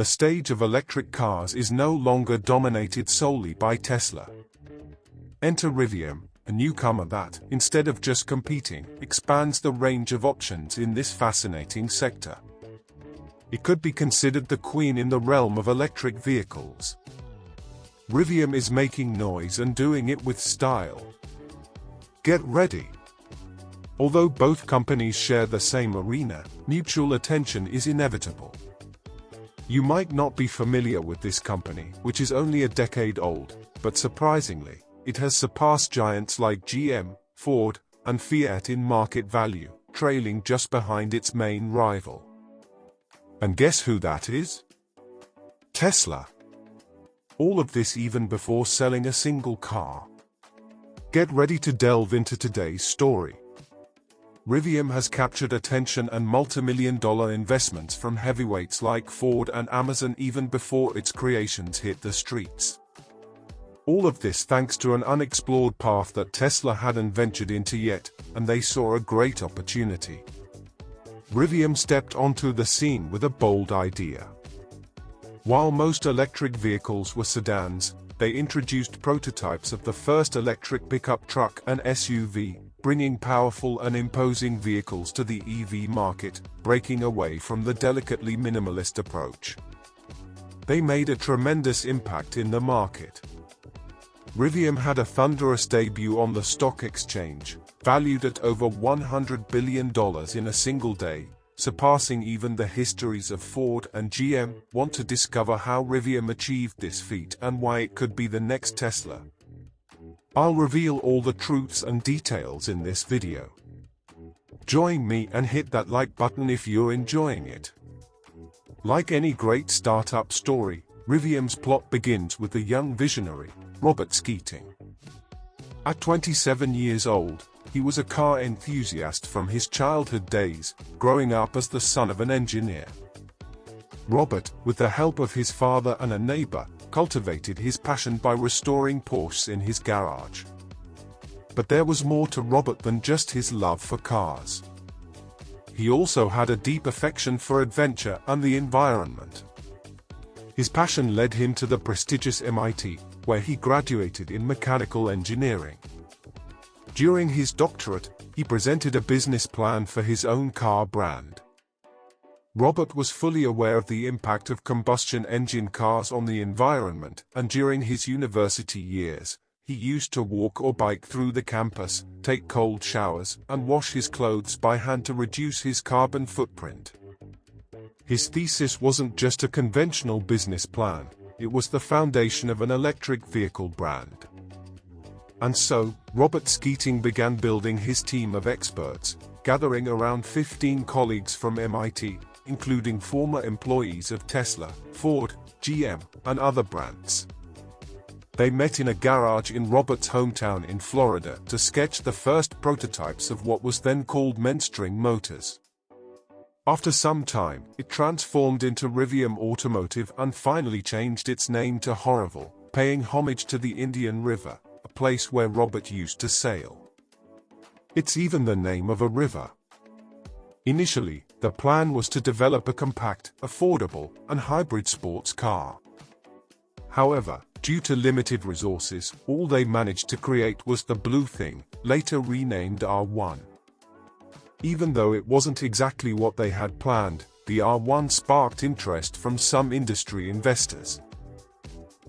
the stage of electric cars is no longer dominated solely by Tesla. Enter Rivium, a newcomer that, instead of just competing, expands the range of options in this fascinating sector. It could be considered the queen in the realm of electric vehicles. Rivium is making noise and doing it with style. Get ready. Although both companies share the same arena, mutual attention is inevitable. You might not be familiar with this company, which is only a decade old, but surprisingly, it has surpassed giants like GM, Ford, and Fiat in market value, trailing just behind its main rival. And guess who that is? Tesla. All of this even before selling a single car. Get ready to delve into today's story. Rivium has captured attention and multi-million-dollar investments from heavyweights like Ford and Amazon even before its creations hit the streets. All of this thanks to an unexplored path that Tesla hadn't ventured into yet, and they saw a great opportunity. Rivium stepped onto the scene with a bold idea. While most electric vehicles were sedans, they introduced prototypes of the first electric pickup truck and SUV, bringing powerful and imposing vehicles to the EV market, breaking away from the delicately minimalist approach. They made a tremendous impact in the market. Rivium had a thunderous debut on the stock exchange, valued at over $100 billion in a single day, surpassing even the histories of Ford and GM. Want to discover how Rivium achieved this feat and why it could be the next Tesla? I'll reveal all the truths and details in this video. Join me and hit that like button if you're enjoying it. Like any great startup story, Rivium's plot begins with the young visionary, Robert Sketing. At 27 years old, he was a car enthusiast from his childhood days, growing up as the son of an engineer. Robert, with the help of his father and a neighbor, cultivated his passion by restoring Porsches in his garage. But there was more to Robert than just his love for cars. He also had a deep affection for adventure and the environment. His passion led him to the prestigious MIT, where he graduated in mechanical engineering. During his doctorate, he presented a business plan for his own car brand. Robert was fully aware of the impact of combustion engine cars on the environment, and during his university years, he used to walk or bike through the campus, take cold showers, and wash his clothes by hand to reduce his carbon footprint. His thesis wasn't just a conventional business plan, it was the foundation of an electric vehicle brand. And so, Robert Sketing began building his team of experts, gathering around 15 colleagues from MIT, including former employees of Tesla, Ford, GM, and other brands. They met in a garage in Robert's hometown in Florida to sketch the first prototypes of what was then called mainstream motors. After some time, it transformed into Rivium Automotive and finally changed its name to Horrible, paying homage to the Indian River, a place where Robert used to sail. It's even the name of a river. Initially, the plan was to develop a compact, affordable, and hybrid sports car. However, due to limited resources, all they managed to create was the Blue Thing, later renamed R1. Even though it wasn't exactly what they had planned, the R1 sparked interest from some industry investors.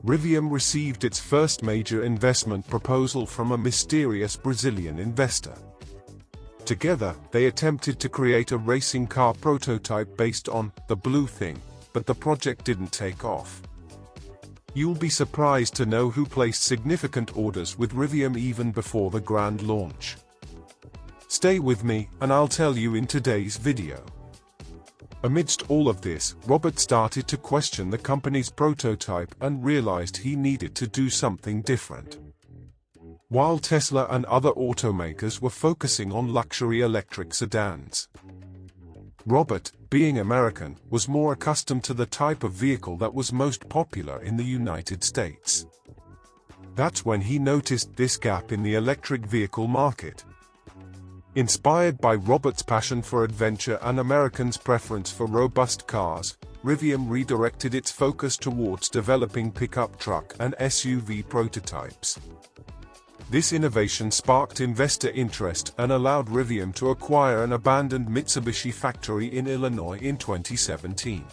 Rivium received its first major investment proposal from a mysterious Brazilian investor. Together, they attempted to create a racing car prototype based on the Blue Thing, but the project didn't take off. You'll be surprised to know who placed significant orders with Rivium even before the grand launch. Stay with me, and I'll tell you in today's video. Amidst all of this, Robert started to question the company's prototype and realized he needed to do something different. While Tesla and other automakers were focusing on luxury electric sedans, Robert, being American, was more accustomed to the type of vehicle that was most popular in the United States. That's when he noticed this gap in the electric vehicle market. Inspired by Robert's passion for adventure and Americans' preference for robust cars, Rivium redirected its focus towards developing pickup truck and SUV prototypes. This innovation sparked investor interest and allowed Rivium to acquire an abandoned Mitsubishi factory in Illinois in 2017.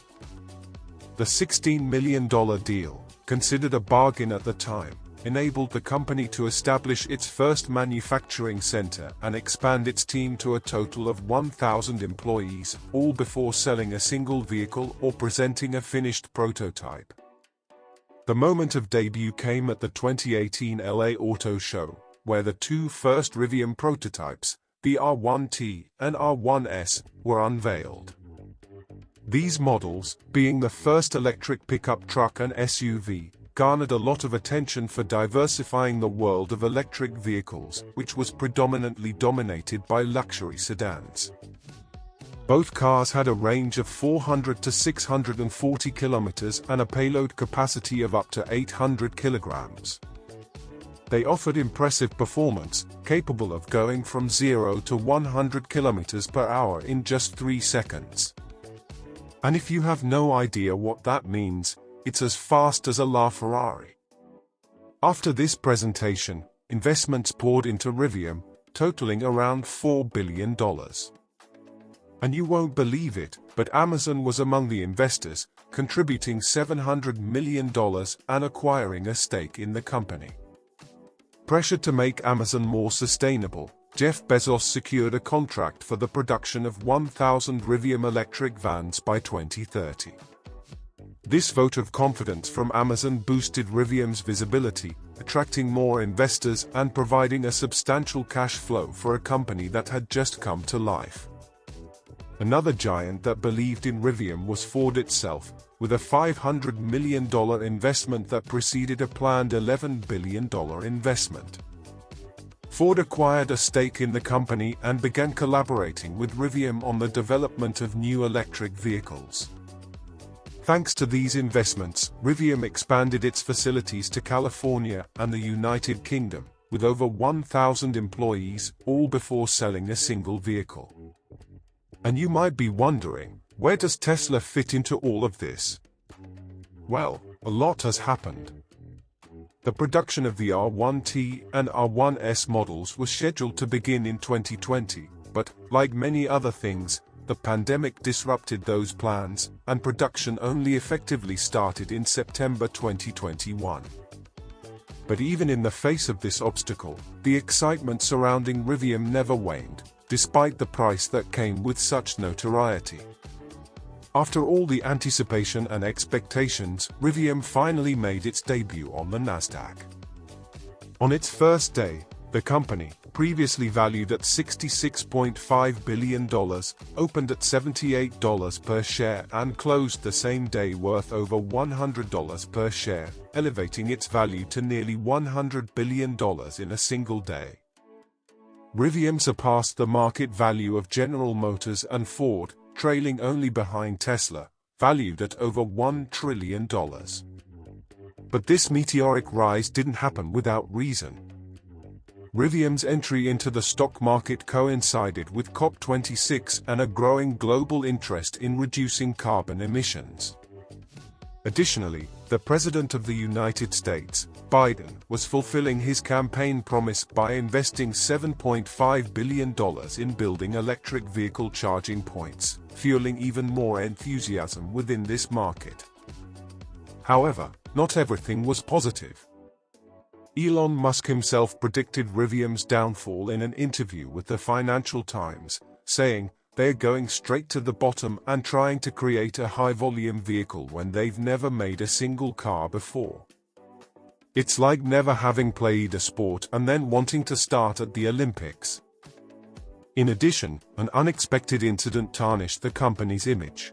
The $16 million deal, considered a bargain at the time, enabled the company to establish its first manufacturing center and expand its team to a total of 1,000 employees, all before selling a single vehicle or presenting a finished prototype. The moment of debut came at the 2018 LA Auto Show, where the two first Rivium prototypes, the R1T and R1S, were unveiled. These models, being the first electric pickup truck and SUV, garnered a lot of attention for diversifying the world of electric vehicles, which was predominantly dominated by luxury sedans. Both cars had a range of 400 to 640 kilometers and a payload capacity of up to 800 kilograms. They offered impressive performance, capable of going from 0 to 100 kilometers per hour in just 3 seconds. And if you have no idea what that means, it's as fast as a LaFerrari. After this presentation, investments poured into Rivium, totaling around $4 billion. And you won't believe it, but Amazon was among the investors, contributing $700 million and acquiring a stake in the company. Pressured to make Amazon more sustainable, Jeff Bezos secured a contract for the production of 1,000 Rivium electric vans by 2030. This vote of confidence from Amazon boosted Rivium's visibility, attracting more investors and providing a substantial cash flow for a company that had just come to life. Another giant that believed in Rivium was Ford itself, with a $500 million investment that preceded a planned $11 billion investment. Ford acquired a stake in the company and began collaborating with Rivium on the development of new electric vehicles. Thanks to these investments, Rivium expanded its facilities to California and the United Kingdom, with over 1,000 employees, all before selling a single vehicle. And you might be wondering, where does Tesla fit into all of this? Well, a lot has happened. The production of the R1T and R1S models was scheduled to begin in 2020, but, like many other things, the pandemic disrupted those plans, and production only effectively started in September 2021. But even in the face of this obstacle, the excitement surrounding Rivium never waned, despite the price that came with such notoriety. After all the anticipation and expectations, Rivium finally made its debut on the Nasdaq. On its first day, the company, previously valued at $66.5 billion, opened at $78 per share and closed the same day worth over $100 per share, elevating its value to nearly $100 billion in a single day. Rivium surpassed the market value of General Motors and Ford, trailing only behind Tesla, valued at over $1 trillion. But this meteoric rise didn't happen without reason. Rivium's entry into the stock market coincided with COP26 and a growing global interest in reducing carbon emissions. Additionally, the President of the United States, Biden, was fulfilling his campaign promise by investing $7.5 billion in building electric vehicle charging points, fueling even more enthusiasm within this market. However, not everything was positive. Elon Musk himself predicted Rivium's downfall in an interview with the Financial Times, saying, "They're going straight to the bottom and trying to create a high-volume vehicle when they've never made a single car before. It's like never having played a sport and then wanting to start at the Olympics." In addition, an unexpected incident tarnished the company's image.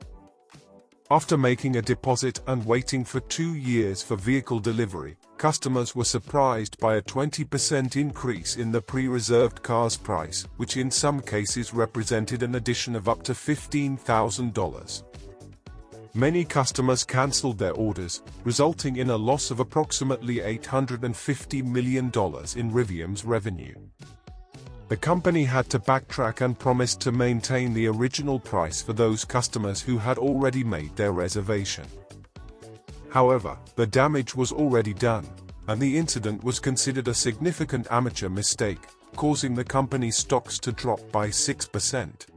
After making a deposit and waiting for 2 years for vehicle delivery, customers were surprised by a 20% increase in the pre-reserved car's price, which in some cases represented an addition of up to $15,000. Many customers canceled their orders, resulting in a loss of approximately $850 million in Rivium's revenue. The company had to backtrack and promised to maintain the original price for those customers who had already made their reservation. However, the damage was already done, and the incident was considered a significant amateur mistake, causing the company's stocks to drop by 6%.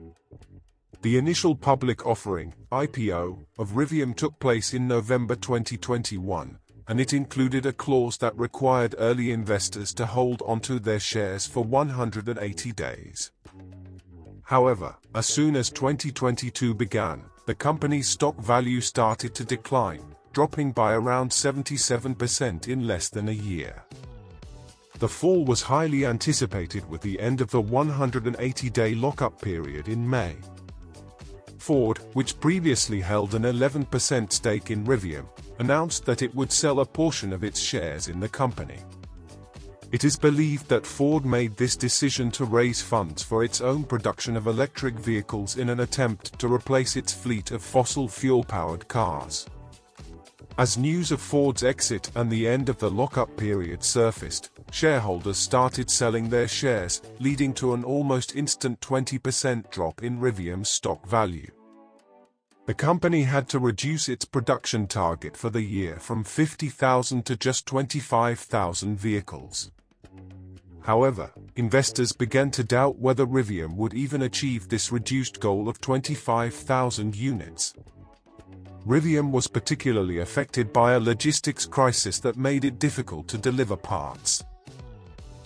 The initial public offering, IPO, of Rivium took place in November 2021, and it included a clause that required early investors to hold onto their shares for 180 days. However, as soon as 2022 began, the company's stock value started to decline, dropping by around 77% in less than a year. The fall was highly anticipated with the end of the 180-day lockup period in May. Ford, which previously held an 11% stake in Rivium, announced that it would sell a portion of its shares in the company. It is believed that Ford made this decision to raise funds for its own production of electric vehicles in an attempt to replace its fleet of fossil fuel-powered cars. As news of Ford's exit and the end of the lockup period surfaced, shareholders started selling their shares, leading to an almost instant 20% drop in Rivium's stock value. The company had to reduce its production target for the year from 50,000 to just 25,000 vehicles. However, investors began to doubt whether Rivium would even achieve this reduced goal of 25,000 units. Rivium was particularly affected by a logistics crisis that made it difficult to deliver parts.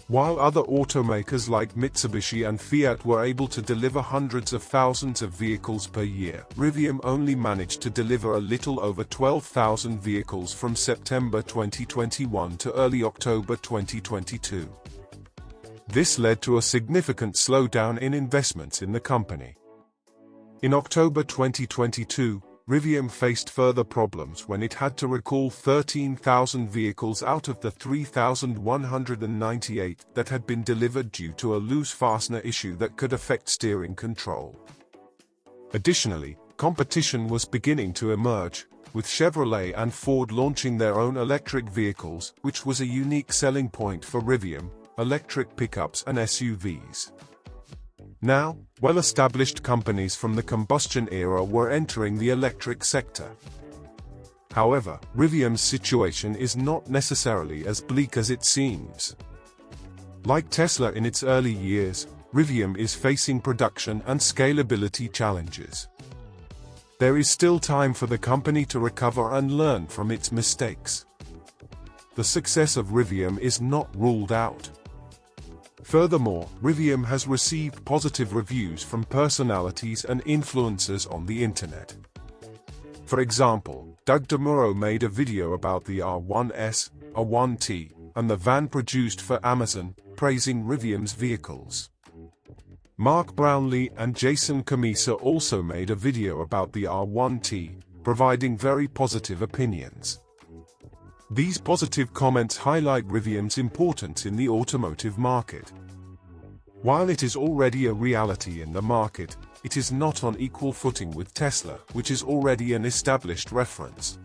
While other automakers like Mitsubishi and Fiat were able to deliver hundreds of thousands of vehicles per year, Rivium only managed to deliver a little over 12,000 vehicles from September 2021 to early October 2022. This led to a significant slowdown in investments in the company. In October 2022, Rivium faced further problems when it had to recall 13,000 vehicles out of the 3,198 that had been delivered due to a loose fastener issue that could affect steering control. Additionally, competition was beginning to emerge, with Chevrolet and Ford launching their own electric vehicles, which was a unique selling point for Rivium, electric pickups and SUVs. Now, well-established companies from the combustion era were entering the electric sector. However, Rivium's situation is not necessarily as bleak as it seems. Like Tesla in its early years, Rivium is facing production and scalability challenges. There is still time for the company to recover and learn from its mistakes. The success of Rivium is not ruled out. Furthermore, Rivium has received positive reviews from personalities and influencers on the internet. For example, Doug DeMuro made a video about the R1S, R1T, and the van produced for Amazon, praising Rivium's vehicles. Mark Brownlee and Jason Camisa also made a video about the R1T, providing very positive opinions. These positive comments highlight Rivium's importance in the automotive market. While it is already a reality in the market, it is not on equal footing with Tesla, which is already an established reference.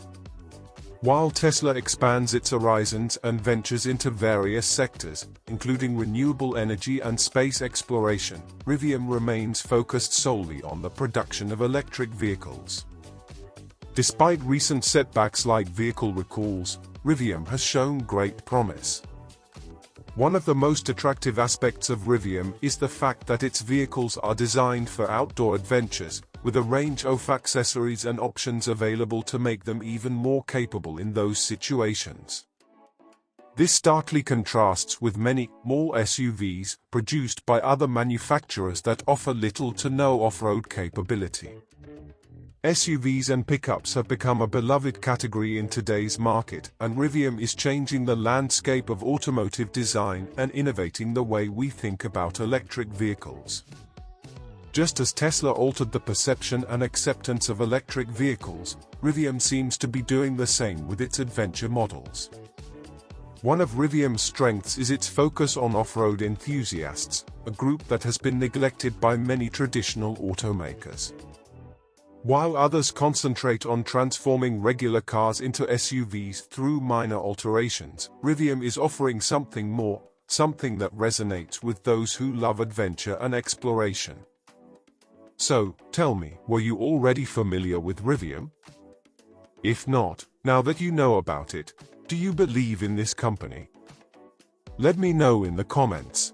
While Tesla expands its horizons and ventures into various sectors, including renewable energy and space exploration, Rivium remains focused solely on the production of electric vehicles. Despite recent setbacks like vehicle recalls, Rivium has shown great promise. One of the most attractive aspects of Rivium is the fact that its vehicles are designed for outdoor adventures, with a range of accessories and options available to make them even more capable in those situations. This starkly contrasts with many small SUVs produced by other manufacturers that offer little to no off-road capability. SUVs and pickups have become a beloved category in today's market, and Rivium is changing the landscape of automotive design and innovating the way we think about electric vehicles. Just as Tesla altered the perception and acceptance of electric vehicles, Rivium seems to be doing the same with its adventure models. One of Rivium's strengths is its focus on off-road enthusiasts, a group that has been neglected by many traditional automakers. While others concentrate on transforming regular cars into SUVs through minor alterations, Rivium is offering something more: something that resonates with those who love adventure and exploration. So, tell me, were you already familiar with Rivium? If not, now that you know about it, do you believe in this company? Let me know in the comments.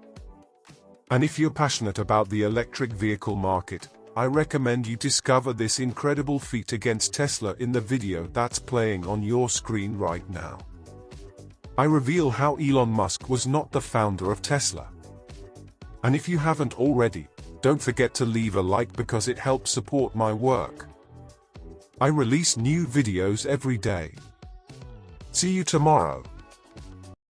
And if you're passionate about the electric vehicle market, I recommend you discover this incredible feat against Tesla in the video that's playing on your screen right now. I reveal how Elon Musk was not the founder of Tesla. And if you haven't already, don't forget to leave a like because it helps support my work. I release new videos every day. See you tomorrow.